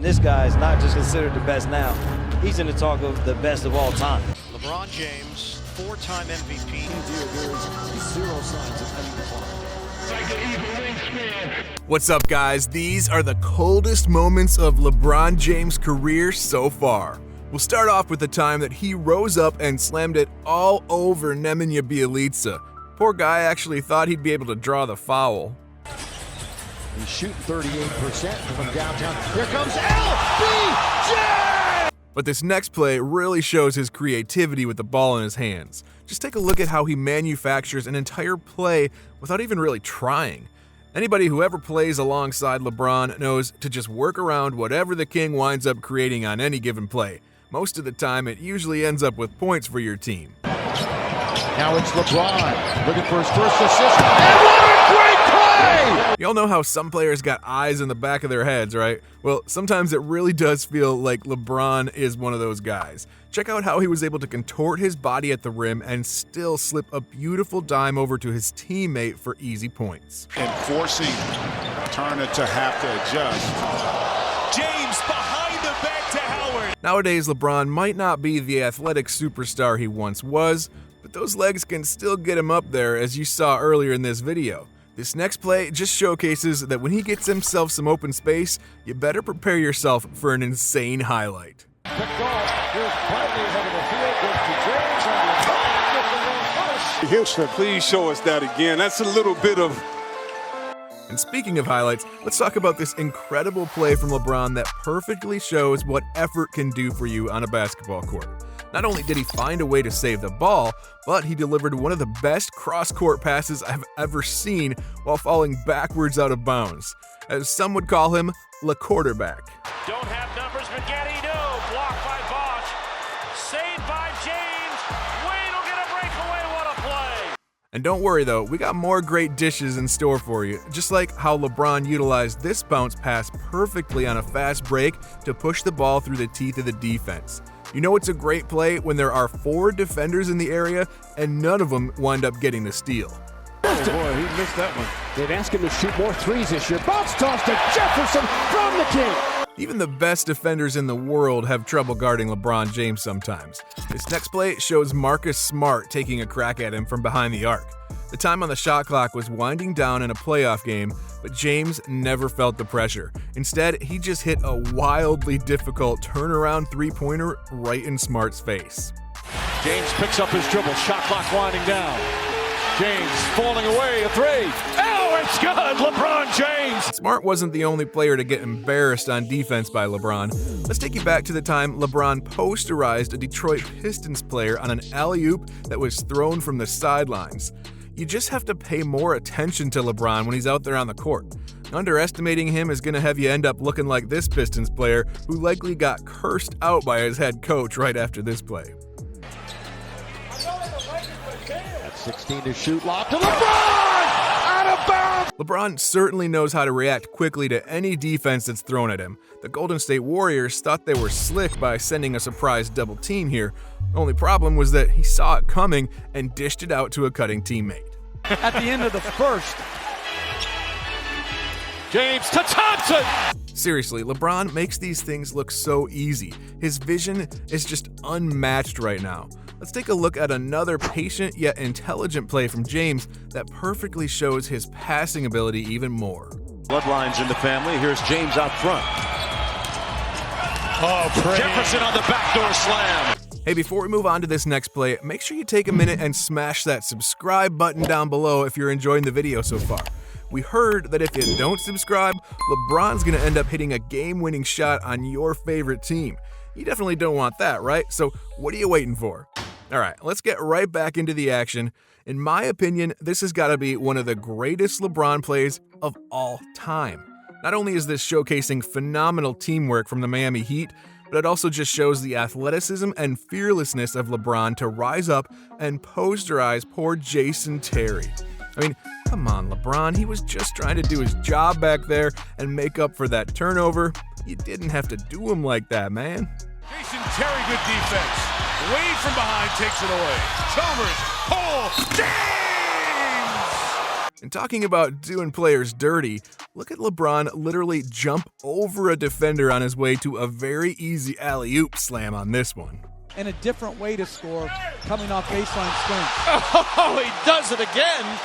This guy is not just considered the best now. He's in the talk of the best of all time. LeBron James, four-time MVP. There's zero signs of any decline. What's up, guys? These are the coldest moments of LeBron James' career so far. We'll start off with the time that he rose up and slammed it all over Nemanja Bjelica. Poor guy actually thought he'd be able to draw the foul. He's shooting 38% from downtown. Here comes LBJ! But this next play really shows his creativity with the ball in his hands. Just take a look at how he manufactures an entire play without even really trying. Anybody who ever plays alongside LeBron knows to just work around whatever the king winds up creating on any given play. Most of the time, it usually ends up with points for your team. Now it's LeBron looking for his first assist. And what a great play! Y'all know how some players got eyes in the back of their heads, right? Well, sometimes it really does feel like LeBron is one of those guys. Check out how he was able to contort his body at the rim and still slip a beautiful dime over to his teammate for easy points. And forcing Turner to have to adjust. James behind the back to Howard. Nowadays, LeBron might not be the athletic superstar he once was, but those legs can still get him up there, as you saw earlier in this video. This next play just showcases that when he gets himself some open space, you better prepare yourself for an insane highlight. Houston, please show us that again. That's a little bit of... And speaking of highlights, let's talk about this incredible play from LeBron that perfectly shows what effort can do for you on a basketball court. Not only did he find a way to save the ball, but he delivered one of the best cross-court passes I've ever seen while falling backwards out of bounds. As some would call him, Le Quarterback. Don't have numbers, but Getty, no. Blocked by Bosch. Saved by James. Wade will get a breakaway. What a play. And don't worry though, we got more great dishes in store for you, just like how LeBron utilized this bounce pass perfectly on a fast break to push the ball through the teeth of the defense. You know it's a great play when there are 4 defenders in the area and none of them wind up getting the steal. Oh boy, he missed that one. They've asked him to shoot more threes this year. Bounce toss to Jefferson from the king. Even the best defenders in the world have trouble guarding LeBron James sometimes. This next play shows Marcus Smart taking a crack at him from behind the arc. The time on the shot clock was winding down in a playoff game, but James never felt the pressure. Instead, he just hit a wildly difficult turnaround three-pointer right in Smart's face. James picks up his dribble. Shot clock winding down. James falling away. A three. Oh, it's good. LeBron James. Smart wasn't the only player to get embarrassed on defense by LeBron. Let's take you back to the time LeBron posterized a Detroit Pistons player on an alley-oop that was thrown from the sidelines. You just have to pay more attention to LeBron when he's out there on the court. Underestimating him is going to have you end up looking like this Pistons player who likely got cursed out by his head coach right after this play. At 16 to shoot. Lob to LeBron! Out of bounds! LeBron certainly knows how to react quickly to any defense that's thrown at him. The Golden State Warriors thought they were slick by sending a surprise double team here. The only problem was that he saw it coming and dished it out to a cutting teammate. At the end of the first. James to Thompson! Seriously, LeBron makes these things look so easy. His vision is just unmatched right now. Let's take a look at another patient yet intelligent play from James that perfectly shows his passing ability even more. Bloodlines in the family. Here's James out front. Oh, pretty. Jefferson on the backdoor slam. Hey, before we move on to this next play, make sure you take a minute and smash that subscribe button down below if you're enjoying the video so far. We heard that if you don't subscribe, LeBron's gonna end up hitting a game-winning shot on your favorite team. You definitely don't want that, right? So what are you waiting for? All right, let's get right back into the action. In my opinion, this has got to be one of the greatest LeBron plays of all time. Not only is this showcasing phenomenal teamwork from the Miami Heat, but it also just shows the athleticism and fearlessness of LeBron to rise up and posterize poor Jason Terry. I mean, come on, LeBron, he was just trying to do his job back there and make up for that turnover. You didn't have to do him like that, man. Jason Terry, good defense. Wade from behind takes it away. Chalmers, Cole, James! And talking about doing players dirty, look at LeBron literally jump over a defender on his way to a very easy alley-oop slam on this one. And a different way to score coming off baseline swing. Oh, he does it again.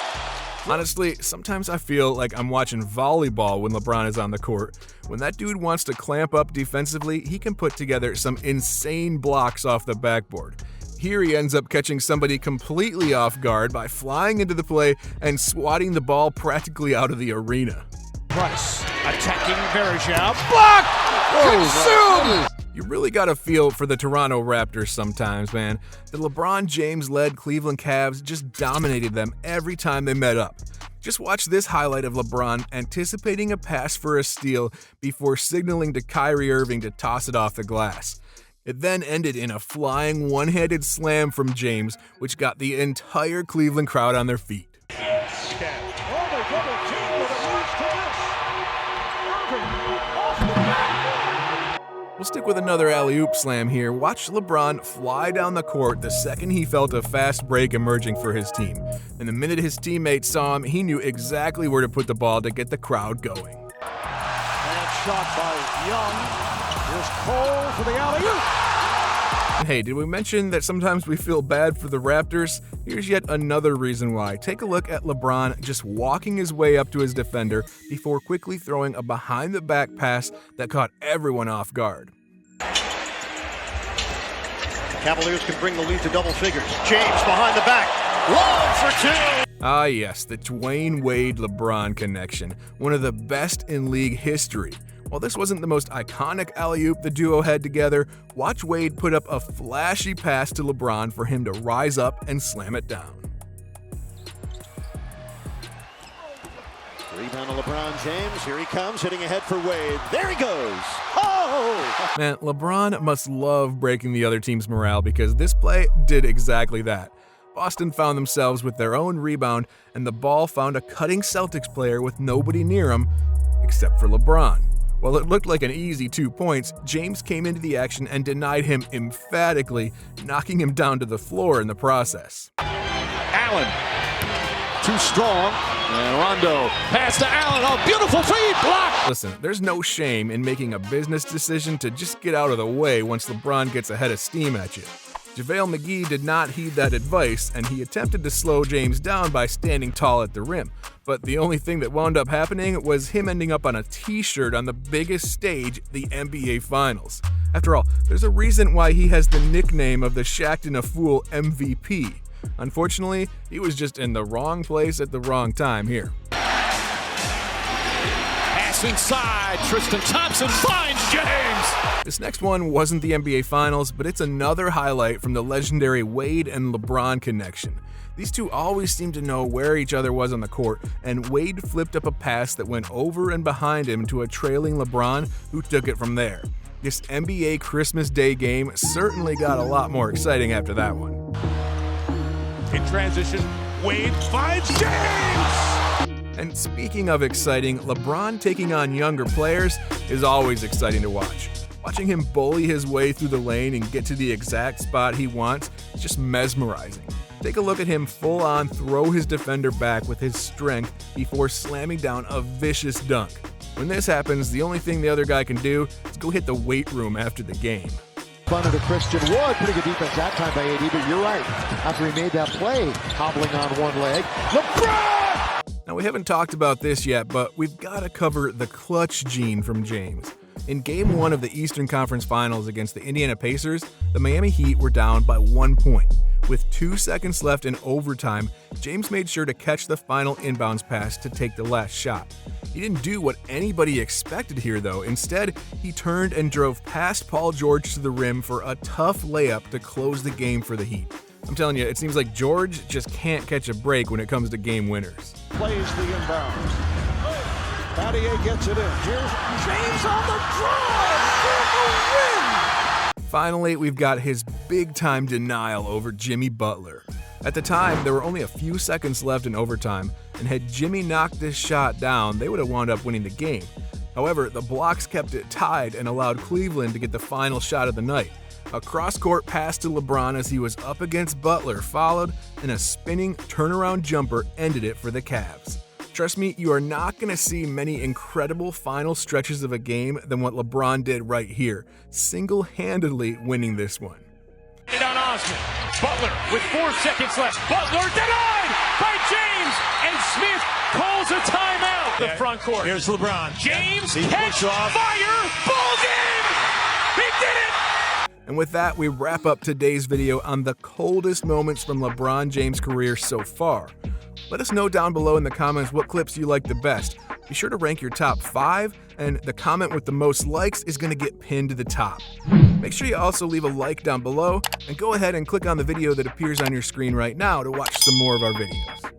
Honestly, sometimes I feel like I'm watching volleyball when LeBron is on the court. When that dude wants to clamp up defensively, he can put together some insane blocks off the backboard. Here he ends up catching somebody completely off guard by flying into the play and swatting the ball practically out of the arena. Price attacking Varejao. Block! Consumed! You really got to feel for the Toronto Raptors sometimes, man. The LeBron James-led Cleveland Cavs just dominated them every time they met up. Just watch this highlight of LeBron anticipating a pass for a steal before signaling to Kyrie Irving to toss it off the glass. It then ended in a flying one-handed slam from James, which got the entire Cleveland crowd on their feet. We'll stick with another alley-oop slam here. Watch LeBron fly down the court the second he felt a fast break emerging for his team. And the minute his teammates saw him, he knew exactly where to put the ball to get the crowd going. And shot by Young. Here's Cole for the alley-oop. And hey, did we mention that sometimes we feel bad for the Raptors? Here's yet another reason why. Take a look at LeBron just walking his way up to his defender before quickly throwing a behind-the-back pass that caught everyone off guard. Cavaliers can bring the lead to double figures. James behind the back. Long for two. Ah yes, the Dwayne Wade-LeBron connection, one of the best in league history. While this wasn't the most iconic alley-oop the duo had together, watch Wade put up a flashy pass to LeBron for him to rise up and slam it down. Rebound to LeBron James. Here he comes, hitting ahead for Wade. There he goes. Oh! Man, LeBron must love breaking the other team's morale because this play did exactly that. Boston found themselves with their own rebound, and the ball found a cutting Celtics player with nobody near him, except for LeBron. While it looked like an easy 2 points, James came into the action and denied him emphatically, knocking him down to the floor in the process. Allen, too strong, and Rondo, pass to Allen, oh, beautiful feed, block! Listen, there's no shame in making a business decision to just get out of the way once LeBron gets a head of steam at you. JaVale McGee did not heed that advice, and he attempted to slow James down by standing tall at the rim. But the only thing that wound up happening was him ending up on a t-shirt on the biggest stage, the NBA Finals. After all, there's a reason why he has the nickname of the Shaqtin' a Fool MVP. Unfortunately, he was just in the wrong place at the wrong time here. Pass inside, Tristan Thompson finds James! This next one wasn't the NBA Finals, but it's another highlight from the legendary Wade and LeBron connection. These two always seemed to know where each other was on the court, and Wade flipped up a pass that went over and behind him to a trailing LeBron, who took it from there. This NBA Christmas Day game certainly got a lot more exciting after that one. In transition, Wade finds James! And speaking of exciting, LeBron taking on younger players is always exciting to watch. Watching him bully his way through the lane and get to the exact spot he wants is just mesmerizing. Take a look at him full-on throw his defender back with his strength before slamming down a vicious dunk. When this happens, the only thing the other guy can do is go hit the weight room after the game. Under to Christian Wood. Pretty good defense that time by AD, but you're right. After he made that play, hobbling on one leg, LeBron! Now, we haven't talked about this yet, but we've got to cover the clutch gene from James. In Game 1 of the Eastern Conference Finals against the Indiana Pacers, the Miami Heat were down by 1 point. With 2 seconds left in overtime, James made sure to catch the final inbounds pass to take the last shot. He didn't do what anybody expected here, though. Instead, he turned and drove past Paul George to the rim for a tough layup to close the game for the Heat. I'm telling you, it seems like George just can't catch a break when it comes to game winners. Plays the inbounds. Battier gets it in. Here's James on the drive for the win! Finally, we've got his big-time denial over Jimmy Butler. At the time, there were only a few seconds left in overtime, and had Jimmy knocked this shot down, they would have wound up winning the game. However, the blocks kept it tied and allowed Cleveland to get the final shot of the night. A cross-court pass to LeBron as he was up against Butler followed, and a spinning turnaround jumper ended it for the Cavs. Trust me, you are not going to see many incredible final stretches of a game than what LeBron did right here, single-handedly winning this one. On Osman. Butler with 4 seconds left. Butler denied by James, and Smith calls a timeout. The front court. Here's LeBron. James, catch, fire, ball game! He did it! And with that, we wrap up today's video on the coldest moments from LeBron James' career so far. Let us know down below in the comments what clips you like the best. Be sure to rank your top 5, and the comment with the most likes is going to get pinned to the top. Make sure you also leave a like down below, and go ahead and click on the video that appears on your screen right now to watch some more of our videos.